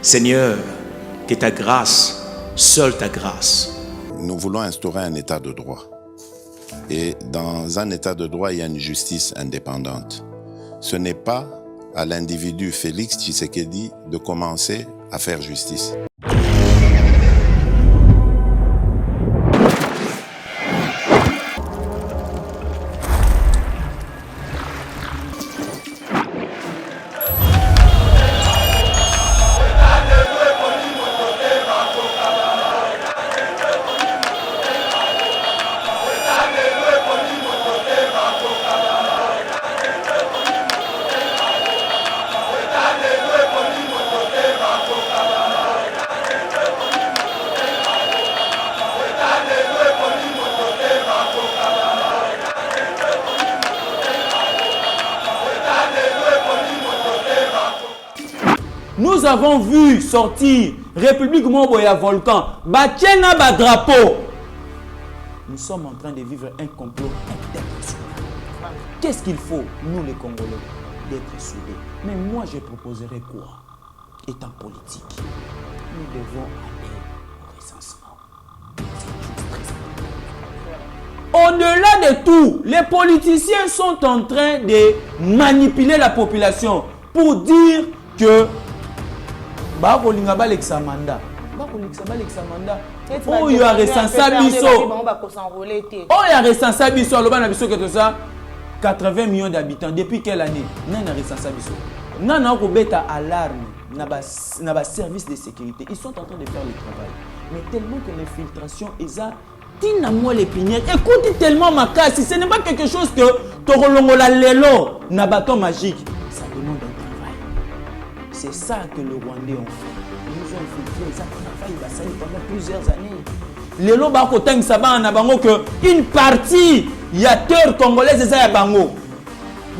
Seigneur, que ta grâce, seule ta grâce. Nous voulons instaurer un état de droit. Et dans un état de droit, il y a une justice indépendante. Ce n'est pas à l'individu Félix Tshisekedi de commencer à faire justice. Nous avons vu sortir République Moboya Volcan, Batiena Badrapo. Nous sommes en train de vivre un complot international. Qu'est-ce qu'il faut, nous les Congolais, d'être soudés? Mais moi, je proposerais quoi? Étant politique, nous devons aller au recensement. Au-delà de tout, les politiciens sont en train de manipuler la population pour dire que oh, il y a responsable oh, il y a responsable que ça 80 millions d'habitants. Depuis quelle année? Non, il y a responsable. Non, non, on a alarme. N'a pas service de sécurité. Ils sont en train de faire le travail. Mais tellement que l'infiltration est là, moi les pinières. Écoute tellement ma casse. Ce n'est pas quelque chose que Torolongola Lelo n'a bâton magique. Ça demande un travail. C'est ça que le Rwandais ont fait. Ils nous ont infiltré. Ça travaille pendant plusieurs années. Lelo bako tang saba na bango que une partie y a terre congolaise et ça ya bango.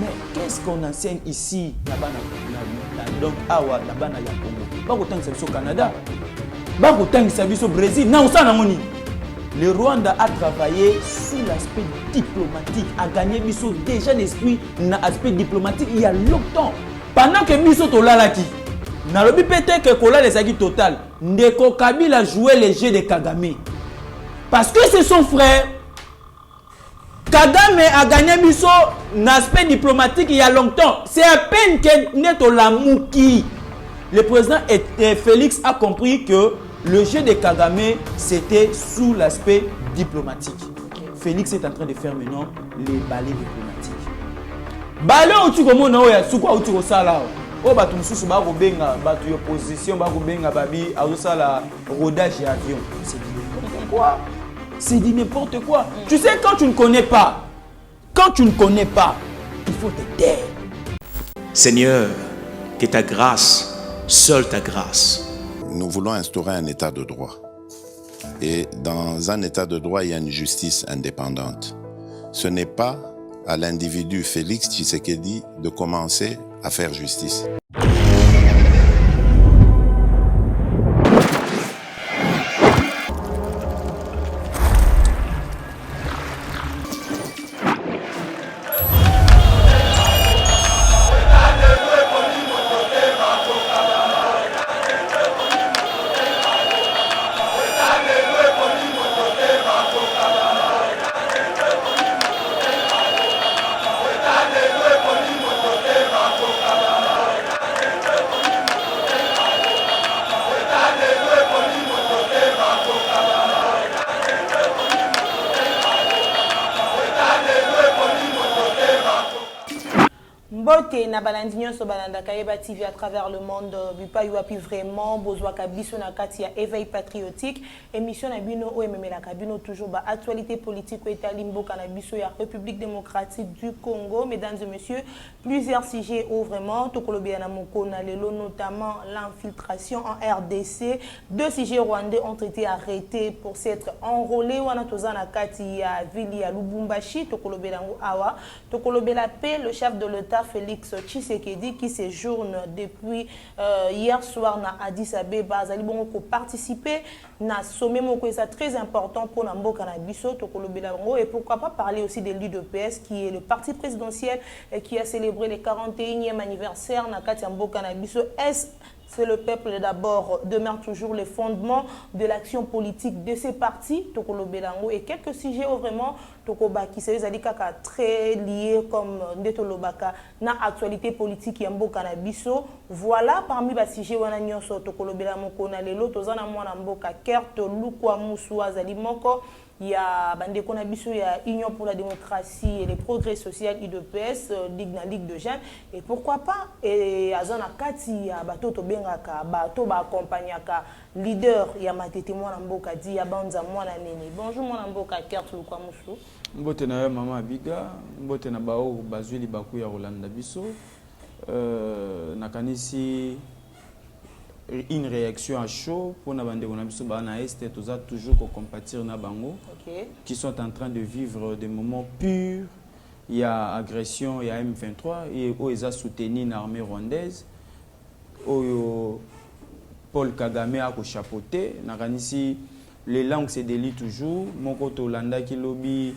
Mais qu'est-ce qu'on enseigne ici là-bas donc awa là-bas na ya Congo. Bako tang service au Canada. Bako tang service au Brésil. Na ça na moni. Le Rwanda a travaillé sur l'aspect diplomatique, a gagné biso déjà l'esprit na aspect diplomatique il y a longtemps. Pendant que biso to lalaki na lobi pété que kola les acquis total, Ndeko Kabila joué les jeux de Kagame. Parce que c'est son frère. Kagame a gagné biso l'aspect diplomatique il y a longtemps. C'est à peine que Neto Lamouki. Le président Félix a compris que le jeu de Kagame c'était sous l'aspect diplomatique. Félix est en train de faire maintenant les balais diplomatiques. Balais où tu commences na oya sukwa où tu osala. Oh batu mususu ba ko benga batu opposition ba ko benga babi azosala rodage avion. C'est n'importe quoi. C'est dit n'importe quoi. Tu sais, quand tu ne connais pas, il faut te taire. Seigneur, que ta grâce, seule ta grâce. Nous voulons instaurer un état de droit. Et dans un état de droit, il y a une justice indépendante. Ce n'est pas à l'individu Félix Tshisekedi de commencer à faire justice. Mbote na balandinyo so balanda Kayeba TV à travers le monde bipa yuapi vraiment bozwa kabiso na kati ya éveil patriotique émission na bino o ememela kabino toujours ba actualité politique ou état limboka na biso ya République démocratique du Congo. Mesdames et messieurs, plusieurs sujets au vraiment tokolobia na moko na lelo, notamment l'infiltration en RDC. 2 sujets rwandais ont été arrêtés pour s'être enrôlés wana toza na kati ya ville ya Lubumbashi. Tokolobela awa tokolobela pe le chef de l'État Félix Tshisekedi qui séjourne depuis hier soir na Addis Abeba azali bongo ko participer na sommet moko ça très important pour na mboka na biso tokolobela bongo. Et pourquoi pas parler aussi de l'UDPS qui est le parti présidentiel qui a célébré le 41e anniversaire na kati ya mboka na biso. Est c'est le peuple d'abord, demeure toujours le fondement de l'action politique de ces partis, Tokolo Belango, et quelques sujets vraiment Tokobaki, c'est très liés comme Ndetolobaka, na actualité politique Yambo Kanabiso. Voilà parmi les sujets Wananyoso, Tokolo Belango, Konalelo, Tozana Mwanamboka, Kert, Lukwa Moussoua, Zalimoko. Il y a il y a Union pour la démocratie et les progrès sociaux IDPS, Ligue de jeunes. Et pourquoi pas, et Azana Kati, il y a Bato Tobengaka, Bato Bakompagnaka, leader, il y a Matete Mwanamboka, dit, il y a Banza Mwananene. Bonjour Mwanamboka, Kert Lukwamusu. Mbote na Maman Abiga, Mbote na Bao, Bazuli Baku ya Rolanda Biso. Nakanisi une réaction à chaud pour na bande konabiso ba na est toujours ko compatir na bango qui sont en train de vivre des moments purs. Il y a agression, il y a M23 et ils ont soutenu l'armée rwandaise. Paul Kagame a chapeauté. Nakanisi les langues se délient toujours. Mon côté Hollanda qui lobby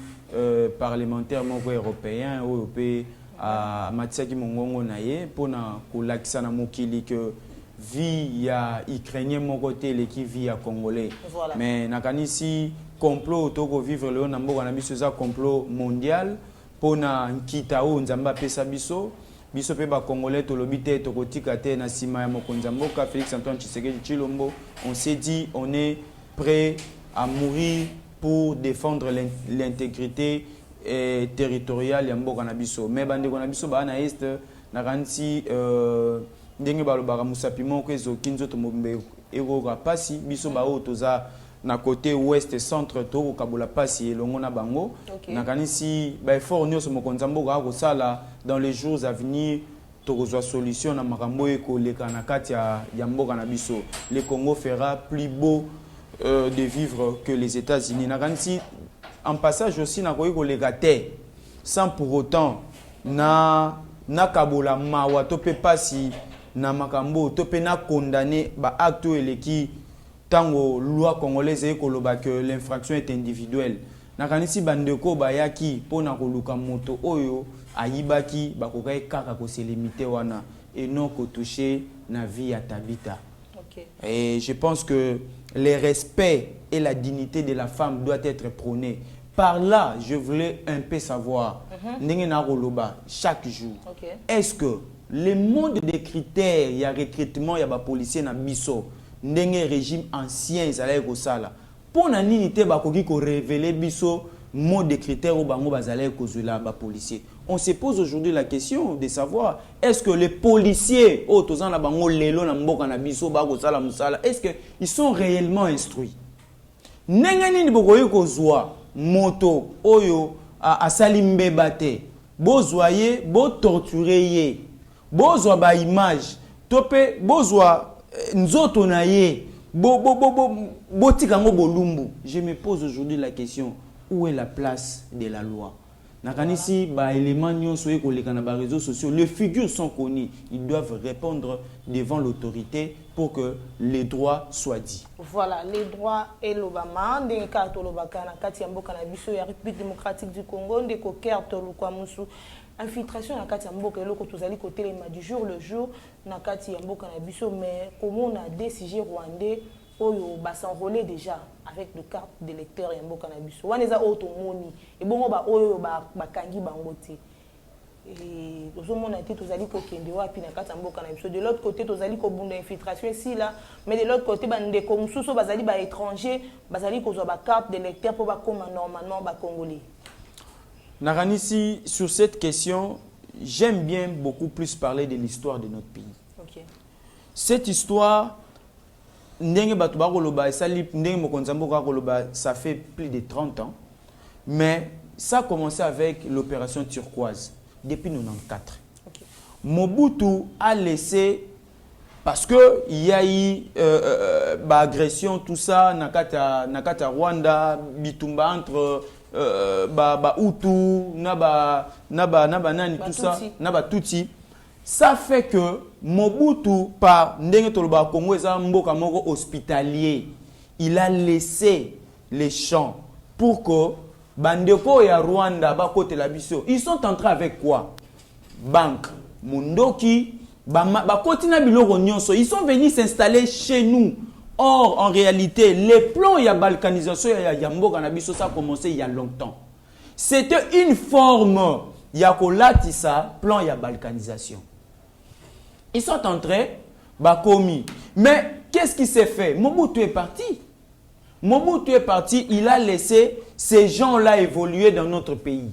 parlementaire mon européen européen à Matsaki Mongongo naye pour na kolakisa na mokili que vie ya ukrainien mon côté l'équipe vie ya congolais voilà. Mais nakanisi complot toko vivre le nambo na biso za complot mondial pona nkitao nzamba pesa biso biso pe ba congolais to lobité to kotika te na sima ya mokonza mboka Félix Antoine Tshisekedi Tshilombo. On s'est dit on est prêt à mourir pour défendre l'intégrité territoriale ya mboka na biso. Mais bande na biso ba na est nakanisi ndenge balobaka musapi moko ezoki nzoto mobimbe ekoka pasi biso bao toza na côté ouest centre to kabola pasi elongo na bango nakanisi ba effort nyonso mokonza mboka akosala dans les jours à venir tokozwa solution na makambo ekoleka na kati ya mboka na biso. Le Congo fera plus beau de vivre que les États-Unis. Nakanisi en passage aussi na koyi koleka te sans pour autant na kabola mawa to pe pasi na makambo to pe na condamné ba acte eleki tango loi congolaise ekoloba que l'infraction est individuelle. Nakanisi bandeko bayaki pona koluka moto oyo ayibaki bakoka kaka ko se limiter wana et non ko toucher na vie ya Tabita. Et je pense que le respect et la dignité de la femme doit être prôné. Par là, je voulais un peu savoir chaque jour. Est-ce que le monde des critères, il y a recrutement, il y a des policiers dans biso, ndenge régime ancien izalaye ko sala. Pour na nini te bakoki ko révéler biso mode de critères au bango bazalaye ko zula ba policiers. On se pose aujourd'hui la question de savoir est-ce que les policiers au tozan la bango lelo na mboka na biso ba ko sala musala, est-ce que ils sont réellement instruits? Ndenge nini bokoyi ko zwa moto oyo a salimbe bate. Bozwaye, bo torturer bozwa ba image tope bozwa nzoto na ye botika ngo bolumbu. Je me pose aujourd'hui la question, où est la place de la loi? Nakanisi ba éléments nyonso ekoleka na ba réseaux sociaux, les figures sont connues, ils doivent répondre devant l'autorité pour que les droits soient dits. Voilà, les droits et l'Obama, ndenge ka to lobaka na kati ya mboka na biso ya République démocratique du Congo ndeko Kert Lukwamusu. Infiltration na kati ya mboka eloko tozali kotelema du jour le jour na kati ya mboka na biso, mais comment on a décidé rwandais oyo ba s'enrôler déjà avec le carte d'électeur ya mboka na biso waneza oyo tomoni et bongo ba oyo ba kangi bango te et tozomona te tozali kokende wapi na kati ya mboka na biso. De l'autre côté tozali kobunda infiltration ici là, mais de l'autre côté bandeko mususu bazali ba étranger bazali kozwa ba carte d'électeur pour ba koma normalement ba congolais. Naranisi, sur cette question, j'aime bien beaucoup plus parler de l'histoire de notre pays. Cette histoire, ça fait plus de 30 ans, mais ça a commencé avec l'opération turquoise, depuis 1994. Mobutu a laissé, parce qu'il y a eu agression, tout ça, Nakata Rwanda, Bitumba entre Hutu, nani, tout ça, Tutsi. Ça fait que Mobutu, par Ndenge Toloba Congo, mboka moko hospitalier, il a laissé les champs pour que Bandeko et Rwanda, Bakote la Biso, ils sont entrés avec quoi? Banque, Mundoki, Ils sont venus s'installer chez nous. Or, en réalité, les plans de la balkanisation, ça a commencé il y a longtemps. C'était une forme, il y a plan de la balkanisation. Ils sont entrés, commis. Mais qu'est-ce qui s'est fait? Mobutu est parti. Mobutu est parti, il a laissé ces gens-là évoluer dans notre pays.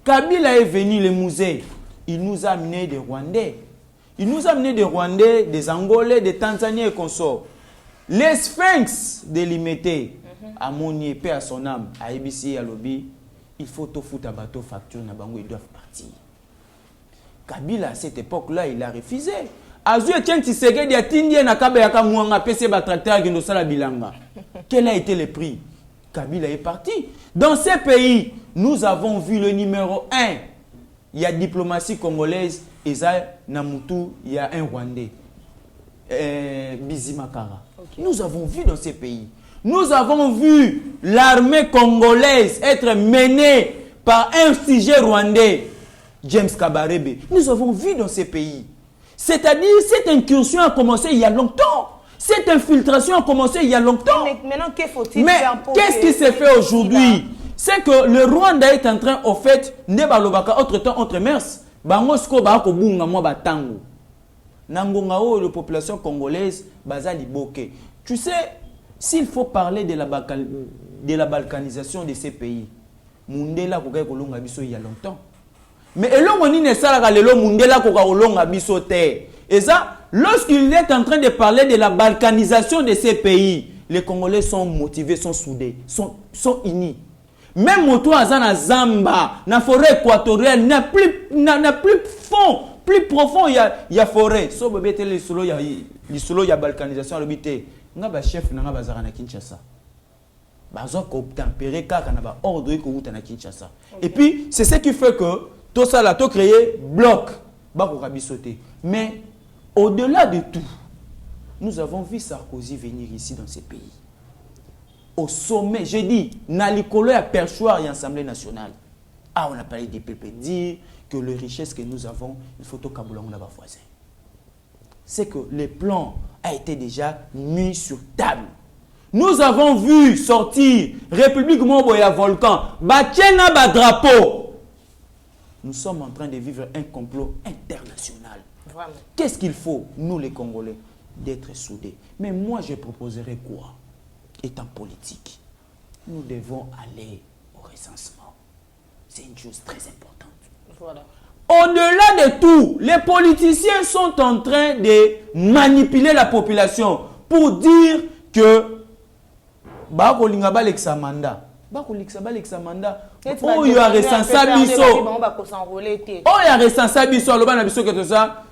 Kabila est venu, les musées, il nous a amené des Rwandais. Il nous a amené des Rwandais, des Angolais, des Tanzaniens et consorts. Les Sphinx délimités, à Monier, paix à son âme, à ABC, à Lobby, il faut tout foutre à bateau facture, ils doivent partir. Kabila, à cette époque-là, il a refusé. Quel a été le prix? Kabila est parti. Dans ces pays, nous avons vu le numéro 1. Il y a diplomatie congolaise, Namutu, il y a un Rwandais, Bizimakara. Okay. Nous avons vu dans ces pays. Nous avons vu l'armée congolaise être menée par un sujet rwandais, James Kabarebe. Nous avons vu dans ces pays. C'est-à-dire, cette incursion a commencé il y a longtemps. Cette infiltration a commencé il y a longtemps. Mais maintenant, que faut-il faire? Mais qu'est-ce qui s'est fait aujourd'hui? C'est que le Rwanda est en train, au fait, autre temps, autre mers. Bangosko bako bunga mo batango. Nangonga o la population congolaise bazali boke. Tu sais, s'il faut parler de la balkanisation de ces pays, Mundela ko kolonga biso il y a longtemps. Mais elongo ni ne sala lelo Mundela ko kolonga biso te. Et ça, lorsqu'il est en train de parler de la balkanisation de ces pays, les Congolais sont motivés, sont soudés, sont unis. Même moto azana Zamba, na forêt équatoriale, n'a plus fond, plus profond, il y a forêt. So bébé les solo il y a balkanisation l'habité. Nga ba chef na bazara na Kinshasa. Bazo ko tempérer kaka na ba ordre ko uta na Kinshasa. Et puis c'est ce qui fait que tout ça là to créer bloc ba ko kabisoté. Mais au-delà de tout, nous avons vu Sarkozy venir ici dans ces pays. Au sommet, j'ai dit, Nalikolo a perchoir et Assemblée nationale. Ah, on a parlé des peuples, dire que les richesses que nous avons, il faut au Kaboula, on a voisin. C'est que le plan a été déjà mis sur table. Nous avons vu sortir République Moboya Volcan, Batiena Badrapo. Nous sommes en train de vivre un complot international. Vraiment. Qu'est-ce qu'il faut, nous les Congolais, d'être soudés? Mais moi, je proposerais quoi? Étant politique, nous devons aller au recensement. C'est une chose très importante. Voilà. Au-delà de tout, les politiciens sont en train de manipuler la population pour dire que Bakolingaba l'examanda. Bakolingaba l'examanda. Oh, il y a responsable biso. Oh, il y a responsable biso. Alors, on a biso que ça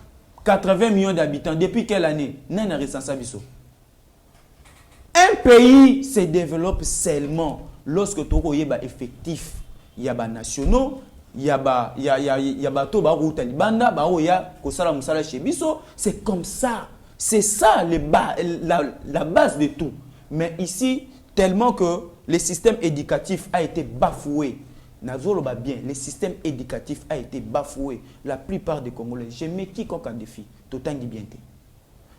80 millions d'habitants. Depuis quelle année? Non, a responsable biso. Un pays se développe seulement lorsque tu as effectif, il y a nationaux, il y a c'est comme ça. C'est ça la base de tout. Mais ici, tellement que le système éducatif a été bafoué. Bien, le système éducatif a été bafoué. La plupart des Congolais, je mets quiconque en défi, Totangi Bienté.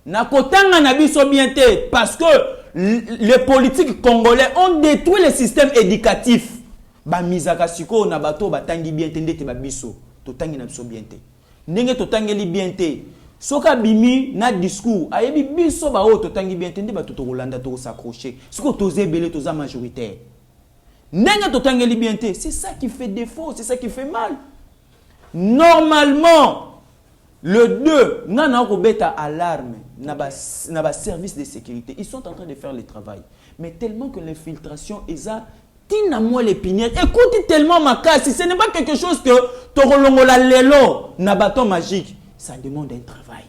Nakotanga na biso bienté parce que les politiques congolais ont détruit le système éducatif. Ba misaka siko na bato batangi bienté ndete ba biso. Totangi na biso bienté. Ndenge totangi li bienté. Soka bimi na discours ayebi biso ba o totangi bienté ndé bato to Rolanda to s'accrocher. Siko toze belé toza majoritaire. Ndenge totangi li bienté, c'est ça qui fait défaut, c'est ça qui fait mal. Normalement le 2, nana robeta alarme, naba service de sécurité. Ils sont en train de faire le travail. Mais tellement que l'infiltration est ça, tina moi l'épinière. Écoute tellement ma casse. Ce n'est pas quelque chose que torolongola lelo, nabaton magique. Ça demande un travail.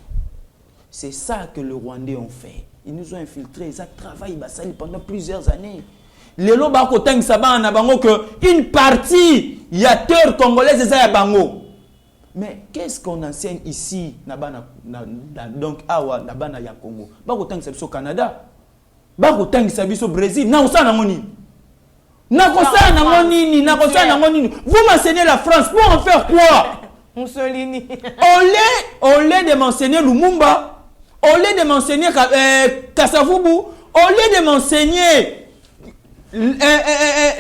C'est ça que les Rwandais ont fait. Ils nous ont infiltrés. Ils ont travaillé pendant plusieurs années. Lelo bako tang saba na bango que une partie yateur congolaise est à bango. Mais qu'est-ce qu'on enseigne ici donc awa nabana ya Congo? Bako tang sabiso au Canada. Bako tang sabiso au Brésil. Na osa na ngoni. Na kosa na ngoni, na kosa na ngoni. Vous m'enseignez la France pour en faire quoi? Mussolini. Au lieu de m'enseigner Lumumba, au lieu de m'enseigner Kassavubu, au lieu de m'enseigner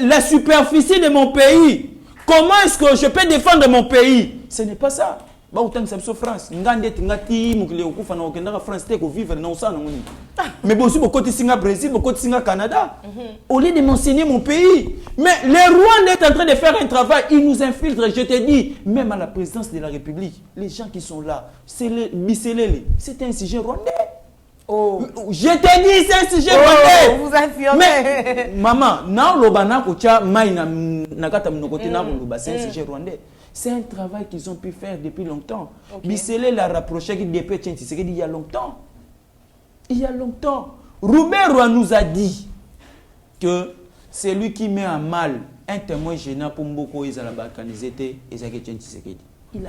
la superficie de mon pays, comment est-ce que je peux défendre mon pays? Ce n'est pas ça. Bah autant que ça soit France, ngande tingati mukile okufa na okenda France te ko vivre na osana ngoni. Mais bon si beaucoup singa Brésil, beaucoup singa Canada. Au lieu de m'enseigner mon pays, mais les Rwandais est en train de faire un travail, ils nous infiltrent, je te dis, même à la présidence de la République, les gens qui sont là, c'est le Biselele, c'est un sujet rwandais. Oh, je te dis c'est un sujet rwandais. Vous affirmez. Mais maman, na lobana ko cha mai na kata mnokote na loba, c'est un sujet rwandais. C'est un travail qu'ils ont pu faire depuis longtemps. Okay. Bissele l'a rapproché qu'il y a longtemps. Il y a longtemps. Roubert nous a dit que c'est lui qui met en mal un témoin gênant pour Mboko Balkanisé et Etienne Tshisekedi. Il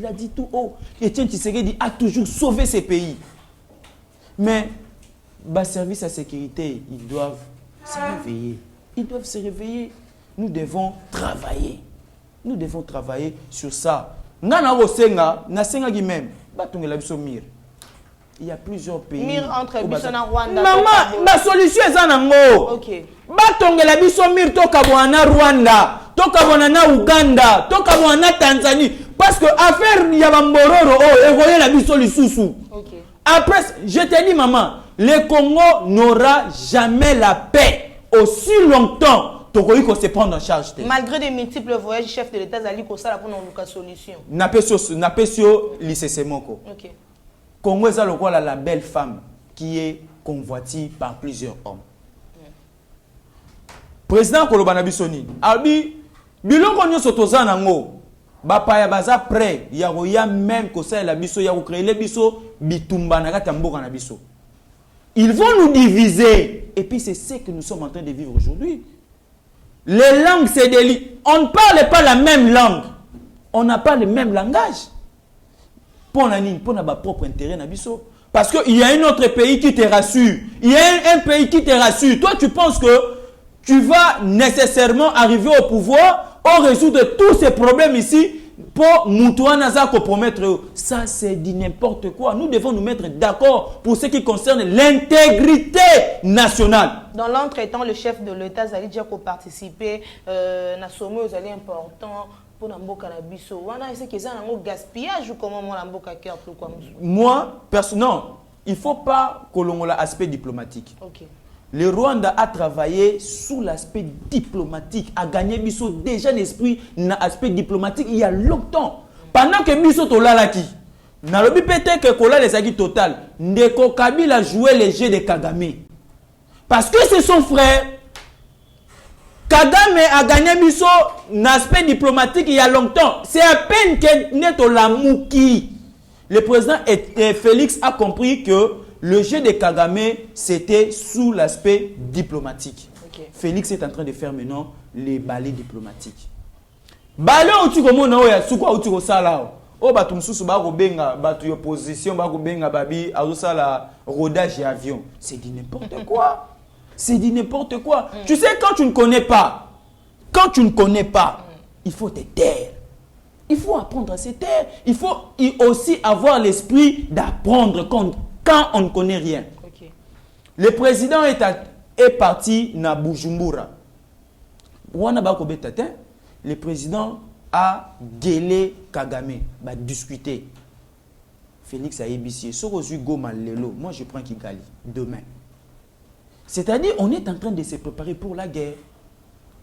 a dit tout haut. Etienne Tshisekedi a toujours sauvé ces pays. Mais, bas service à sécurité, ils doivent se réveiller. Ils doivent se réveiller. Nous devons travailler. Nous devons travailler sur ça. Il y a plusieurs pays. Mir entre Bissona Rwanda. Maman, ma solution est en OK. Batongela biso mir to kabwana Rwanda, to kabwana Uganda, to kabwana Tanzanie parce que affaire ya bambororo evoye la biso lisusu. OK. Après je te dis maman, le Congo n'aura jamais la paix aussi longtemps. Qu'on se prendre en charge. Malgré des multiples voyages, chef de l'État Zali Kosa pour une solution. Napesio lycée Semoko. OK. Congo est la belle femme qui est convoitée par plusieurs hommes. Président Kolobana Bissoni, abi bilongo nyoso tozana ngo bapaya baza prêt ya même kosa la biso ya créer les biso bitumba na kata mboka na biso. Ils vont nous diviser et puis c'est ce que nous sommes en train de vivre aujourd'hui. Les langues, c'est des livres. On ne parle pas la même langue. On n'a pas le même langage. Pour notre propre intérêt, parce qu'il y a un autre pays qui te rassure. Il y a un pays qui te rassure. Toi, tu penses que tu vas nécessairement arriver au pouvoir ou résoudre tous ces problèmes ici pour Moutouanaza compromettre. Ça, c'est dit n'importe quoi. Nous devons nous mettre d'accord pour ce qui concerne l'intégrité nationale. Dans l'entretemps, le chef de l'État Zali dit qu'on participait à sommet aux alliés importants pour Namboka Nabiso. Est-ce que c'est un gaspillage ou comment Namboka cœur pourquoi? Moi, non, il ne faut pas que l'on ait l'aspect diplomatique. Okay. Le Rwanda a travaillé sous l'aspect diplomatique, a gagné Bisso déjà l'esprit dans l'aspect diplomatique il y a longtemps. Pendant que Bisso Tolalaki, dans le BPT que Kola les acquis total, Ndeko Kabila a joué les jeux de Kagame. Parce que c'est son frère. Kagame a gagné Bisso dans l'aspect diplomatique il y a longtemps. C'est à peine que Neto Lamouki. Le président Félix a compris que le jeu de Kagame, c'était sous l'aspect diplomatique. Okay. Félix est en train de faire maintenant les balais diplomatiques. Balais où tu commences à faire quoi où tu resales oh bah tu me soucies bah benga bah tu opposition bah benga babi à la rodage et avion. C'est dit n'importe quoi. C'est dit n'importe quoi. Tu sais quand tu ne connais pas, il faut te taire. Il faut apprendre à se taire. Il faut aussi avoir l'esprit d'apprendre quand on ne connaît rien. Okay. Le président est parti à Bujumbura. Le président a gueulé Kagame, a discuté. Félix a ébissé. Moi je prends Kigali demain. C'est-à-dire on est en train de se préparer pour la guerre.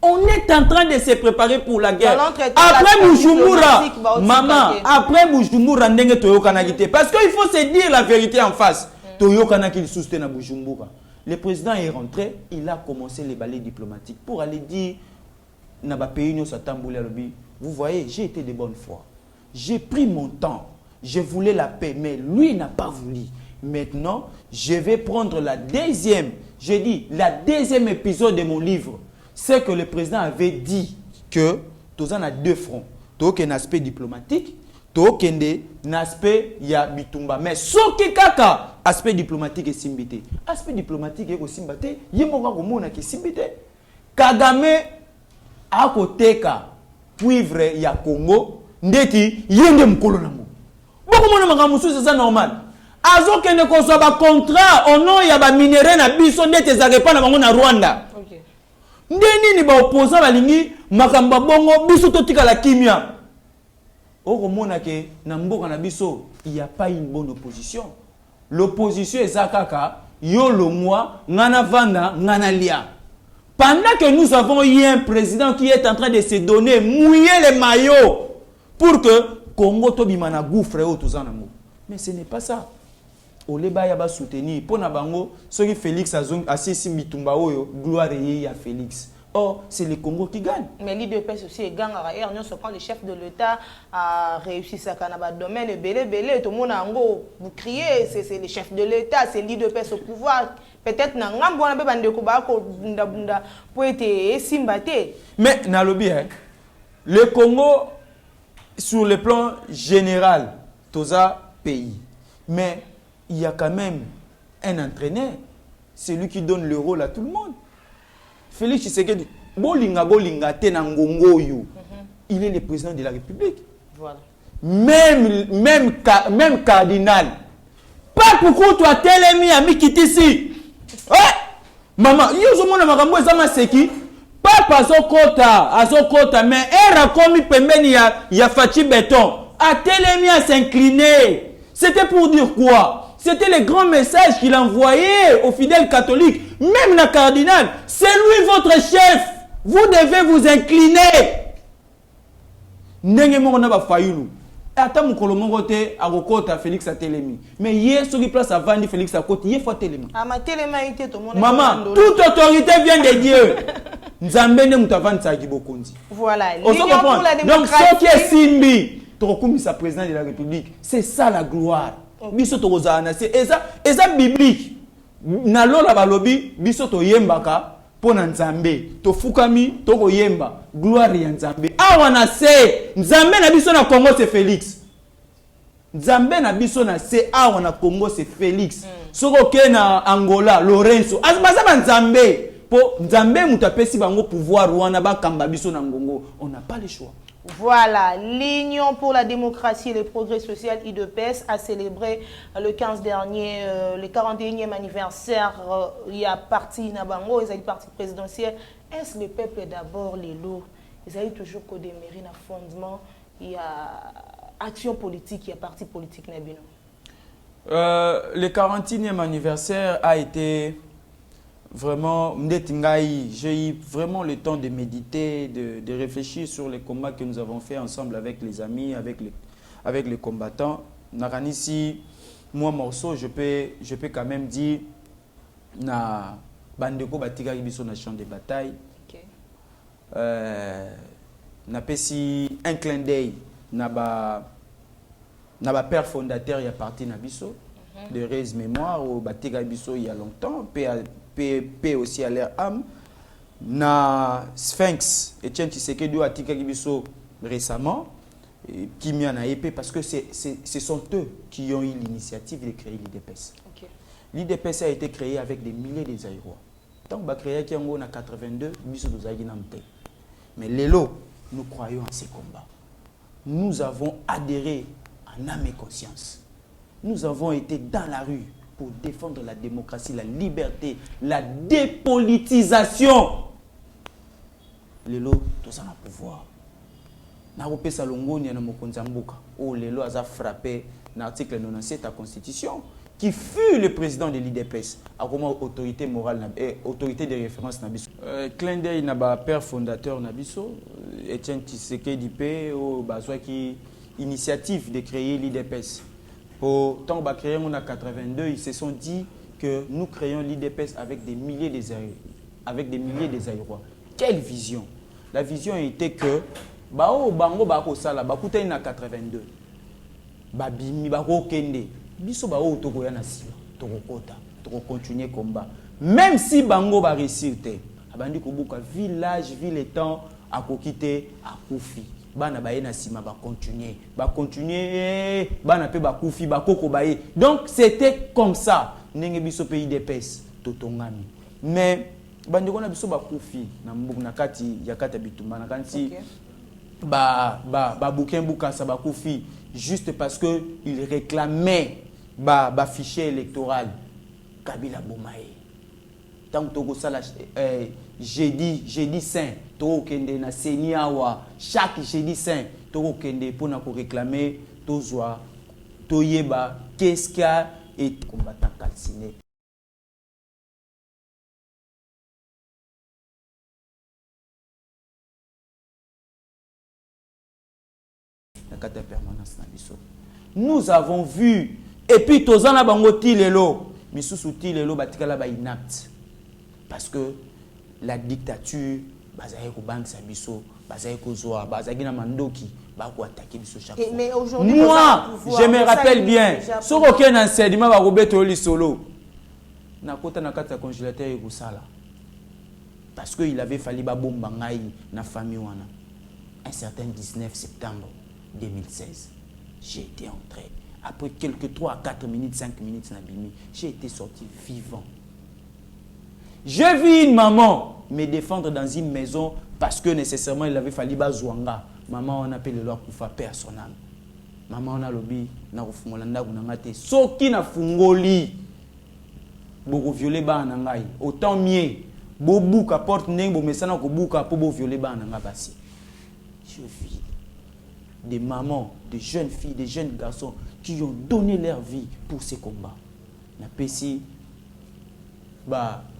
On est en train de se préparer pour la guerre. Après Bujumbura, maman, après Bujumbura, parce qu'il faut se dire la vérité en face. Le président est rentré, il a commencé les balais diplomatiques pour aller dire, vous voyez, j'ai été de bonne foi. J'ai pris mon temps. Je voulais la paix, mais lui n'a pas voulu. Maintenant, je vais prendre la deuxième épisode de mon livre. C'est que le président avait dit que tous en a deux fronts. Tout un aspect diplomatique, tout un aspect ya bitumba. Mais ce qui kaka aspect diplomatique est simbité. Aspect diplomatique est aussi simbité. Yemoga komona ki simbité. Kagame a koteka cuivre ya Congo ndeti yende mkolo nango boko mona makambo c'est ça normal azo kende ko so ba contrat au nom ya ba minerai na biso ndete zakepa na bango na Rwanda. OK. Ndeni ni ba opposant balingi makamba bongo biso totika la kimia. Oko mona ke na mboka na biso il y a pas une bonne opposition. L'opposition est kaka yo le moi ngana vanda ngana lia. Pendant que nous avons eu un président qui est en train de se donner mouiller les maillots pour que Congo tobimana gouffre au tozanamo. Mais ce n'est pas ça. Oleba ya ba soutenir pour na bango soki Félix azong asisi mitumba oyo gloire ya Félix. Or c'est le Congo qui gagne. Mais l'IDPS aussi est gang à air quand le chef de l'État a réussi sa canaba domaine belé tout le monde ango vous criez c'est le chef de l'État c'est l'IDPS au pouvoir peut-être na ngambo na be bandeko ba ko bunda bunda pour être simbaté. Mais na lobby le Congo sur le plan général toza pays mais il y a quand même un entraîneur, c'est lui qui donne le rôle à tout le monde. Félix Tshisekedi, bolinga tenangongo yu. Il est le président de la République. Voilà. Même cardinal. Pas pourquoi toi telemi ami kitisi. Maman, yo mona makambo ezama seki. Papa azokota mais era komi pembeni ya Fachi Béton. A telemi à s'incliner. C'était pour dire quoi? C'était le grand message qu'il envoyait aux fidèles catholiques, même le cardinal. C'est lui votre chef. Vous devez vous incliner. Attends mon colombote à Rokota Félix a télémi. Mais hier sur les places à Vandi Félix à côté, hier faut télémi. Maman, toute autorité vient de Dieu. Nzambe ne mutavan sa gibokondi. Voilà. Donc ce qui est Simbi, Tokoumisa président de la République, c'est ça la gloire. Biso tozana c'est eza biblique na lola balobi biso to yembaka pona nzambe to fukami to ko yemba gloire ya nzambe awa na se nzambe na biso na Congo c'est Félix nzambe na biso na se awa na Congo c'est Félix soko ke na Angola Lorenzo azbaza ba nzambe po nzambe mutapesi bango pouvoir wana ba kamba biso na ngongo on n'a pas le choix. Voilà, l'Union pour la démocratie et le progrès social IDPS a célébré le 15 dernier, le 41e anniversaire. Il y a parti Nabango, il y a parti présidentiel. Est-ce le peuple d'abord, les lots? Il y a toujours qu'au démérite un fondement, il y a action politique, il y a parti politique Nabino. Le 41e anniversaire a été vraiment, j'ai eu vraiment le temps de méditer, de réfléchir sur les combats que nous avons fait ensemble avec les amis, avec les combattants. Naranisi, moi morceau, je peux quand même dire na bandeko batika biso na champ de bataille. Na pesi un clin d'œil na ba père fondateur ya parti na biso de Rez Mémoire au batika biso il y a longtemps, paix aussi à leur âme. Na Sphinx, Etienne Tshisekedi a tika biso récemment, qui m'y en a épée parce que ce sont eux qui ont eu l'initiative de créer l'IDPS. L'IDPS a été créé avec des milliers de Zaïrois. Tant qu'on a créé en 82, biso de Zaïginamte. Mais Lélo, nous croyons à ces combats. Nous avons adhéré en âme et conscience. Nous avons été dans la rue pour défendre la démocratie, la liberté, la dépolitisation. Lelo, tout ça n'a pouvoir. Narope Salongoni et Namokonzambuka. Oh, Lelo a frappé l'article 97 de la Constitution, qui fut le président de l'IDPS, à comment autorité morale et autorité de référence Nabiso. Clin d'œil n'a pas père fondateur Nabiso, Etienne Tshisekedi P, au Bazwa qui initiative de créer l'IDPS. Pour tant qu'on créé en 82, ils se sont dit que nous créons l'IDPS avec des milliers d'Aïrois. Quelle vision? La vision était que Bao Bango Bako Sala, Bakouta en 82, Babimi Bako Kende, Biso Bao Togoya Nasila, Torokota, Toro continuer combat. Même si Bango va réussir, Abandi Kobuka, village, ville et temps, à Kokite, à Koufi. Bana baye na sima ba continuer, bana pe ba kufi ba koko baye. Donc c'était comme ça. Ndenge biso pays d'EPS totongami. Mais bandeko na biso ba kufi na mbuku na kati ya kata bitumba na kanti Bouquin Boukassa Bakoufi juste parce que il réclamait fichier électoral Kabila Bomaye. Tant que ça jeudi saint to kende na seniawa chaque jeudi saint to kende pour na réclamer tozwa toyeba qu'est-ce qu'il y a et combattant calciné. Nous avons vu et puis tozana bango tilelo misusu tilelo batikala ba inapte parce que la dictature bazaye ko bank sabiso bazaye ko zoa bazaki na mandoki ba ko attaquer biso chaque fois. Mais aujourd'hui moi je me rappelle bien so ko ken enseignement ba ko beto li solo na kota na kata congélateur e ko sala parce que il avait fallu ba bomba ngai na famille wana un certain 19 septembre 2016 j'ai été entré après quelques 3 à 4 minutes 5 minutes Nabimi j'ai été sorti vivant. J'ai vu une maman me défendre dans une maison parce que nécessairement il avait fallu bazouanga. Maman on appelle le loi Koufa paix à son âme. Maman on a lobby na kufungola ndaku na ngate soki na fungoli boko violer ba na ngai autant mieux bo buka porte ndenge bo mesana ko buka po bo violer ba na nga basi. Je vis des mamans, des jeunes filles, des jeunes garçons qui ont donné leur vie pour ces combats. Na pesi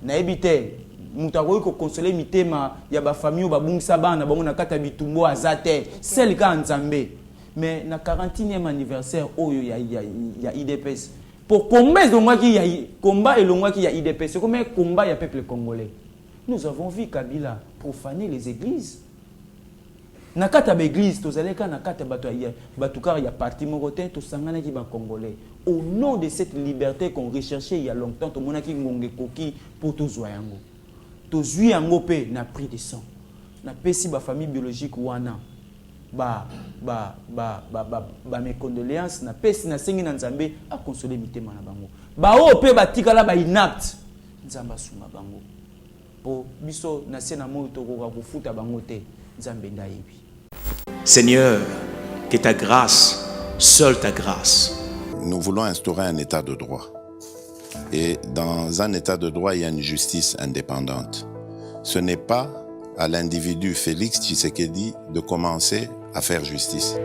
na ebite mutakoyi ko consoler mitema ya ba famille ba bungisa bana bango na kata bitumbo azate celle ka nzambe mais na 41e anniversaire oyo ya IDPS pour combat elongwaki ya combat elongwaki ya IDPS comme combat ya peuple congolais. Nous avons vu Kabila profaner les églises na kata ba église tozaleka na kata batukar ya parti morote to sangana ki ba congolais au nom de cette liberté qu'on recherchait il y a longtemps to monaki ngonge koki pour tozwa yango tozwi yango pe na prix de sang na pesi ba famille biologique wana mes condoléances na pesi na sengi na nzambe a consoler mitema na bango ba o pe batikala ba inapte nzamba sunga bango po biso na sena moyo to ko kufuta bango te nzambe ndayebi. Seigneur, que ta grâce, seule ta grâce. Nous voulons instaurer un état de droit. Et dans un état de droit, il y a une justice indépendante. Ce n'est pas à l'individu Félix Tshisekedi de commencer à faire justice.